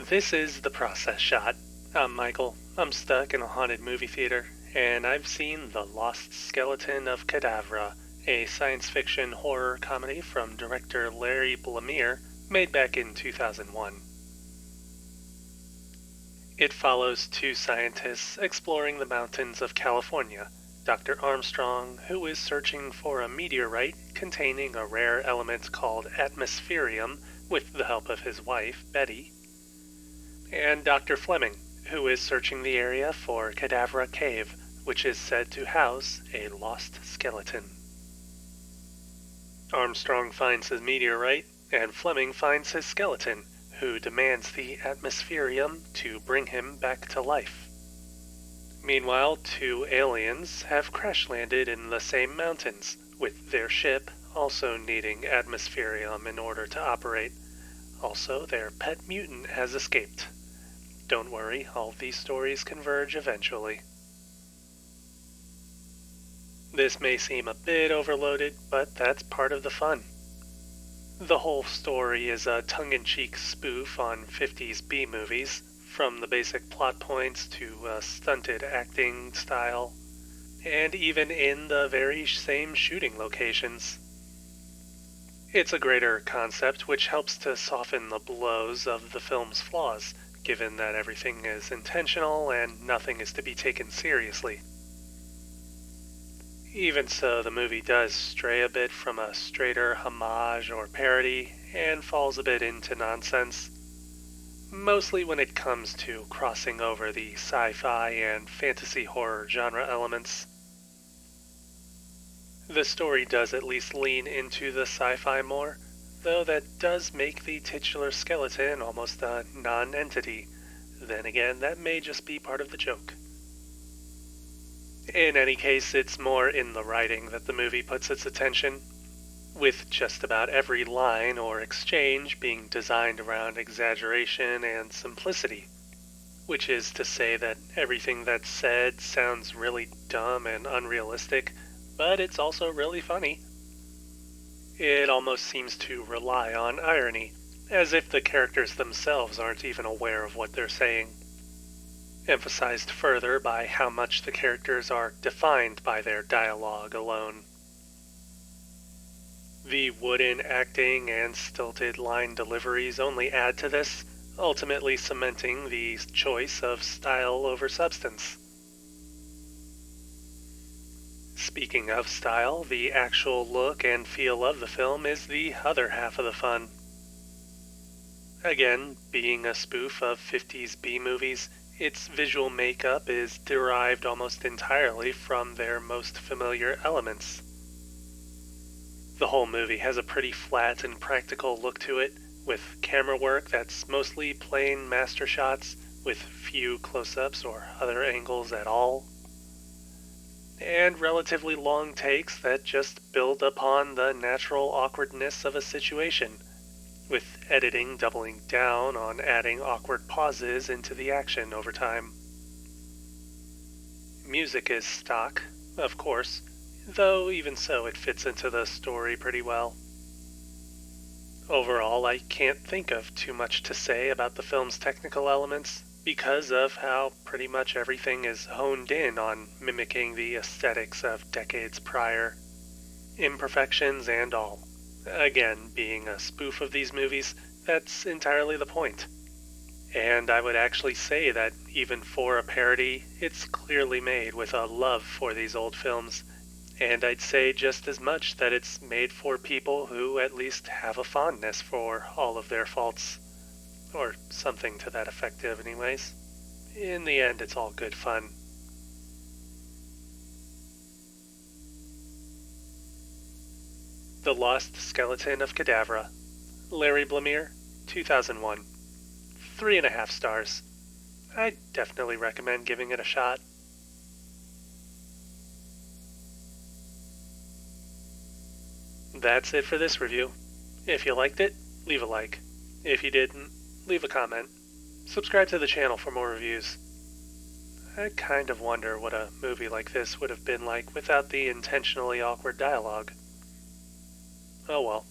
This is The Process Shot. I'm Michael. I'm stuck in a haunted movie theater, and I've seen The Lost Skeleton of Cadavra, a science fiction horror comedy from director Larry Blamire, made back in 2001. It follows two scientists exploring the mountains of California. Dr. Armstrong, who is searching for a meteorite containing a rare element called atmospherium with the help of his wife, Betty, and Dr. Fleming, who is searching the area for Cadavra Cave, which is said to house a lost skeleton. Armstrong finds his meteorite, and Fleming finds his skeleton, who demands the atmospherium to bring him back to life. Meanwhile, two aliens have crash-landed in the same mountains, with their ship also needing atmospherium in order to operate. Also, their pet mutant has escaped. Don't worry, all these stories converge eventually. This may seem a bit overloaded, but that's part of the fun. The whole story is a tongue-in-cheek spoof on 50s B-movies, from the basic plot points to stunted acting style, and even in the very same shooting locations. It's a greater concept which helps to soften the blows of the film's flaws, given that everything is intentional and nothing is to be taken seriously. Even so, the movie does stray a bit from a straighter homage or parody and falls a bit into nonsense, mostly when it comes to crossing over the sci-fi and fantasy horror genre elements. The story does at least lean into the sci-fi more, though that does make the titular skeleton almost a non-entity. Then again, that may just be part of the joke. In any case, it's more in the writing that the movie puts its attention, with just about every line or exchange being designed around exaggeration and simplicity, which is to say that everything that's said sounds really dumb and unrealistic, but it's also really funny. It almost seems to rely on irony, as if the characters themselves aren't even aware of what they're saying, emphasized further by how much the characters are defined by their dialogue alone. The wooden acting and stilted line deliveries only add to this, ultimately cementing the choice of style over substance. Speaking of style, the actual look and feel of the film is the other half of the fun. Again, being a spoof of 50s B-movies, its visual makeup is derived almost entirely from their most familiar elements. The whole movie has a pretty flat and practical look to it, with camera work that's mostly plain master shots with few close-ups or other angles at all, and relatively long takes that just build upon the natural awkwardness of a situation, with editing doubling down on adding awkward pauses into the action over time. Music is stock, of course, though even so it fits into the story pretty well. Overall, I can't think of too much to say about the film's technical elements, because of how pretty much everything is honed in on mimicking the aesthetics of decades prior, imperfections and all. Again, being a spoof of these movies, that's entirely the point. And I would actually say that even for a parody, it's clearly made with a love for these old films, and I'd say just as much that it's made for people who at least have a fondness for all of their faults. Or something to that effect anyways. In the end, it's all good fun. The Lost Skeleton of Cadavra. Larry Blamire, 2001. 3.5 stars. I definitely recommend giving it a shot. That's it for this review. If you liked it, leave a like. If you didn't, leave a comment. Subscribe to the channel for more reviews. I kind of wonder what a movie like this would have been like without the intentionally awkward dialogue. Oh well.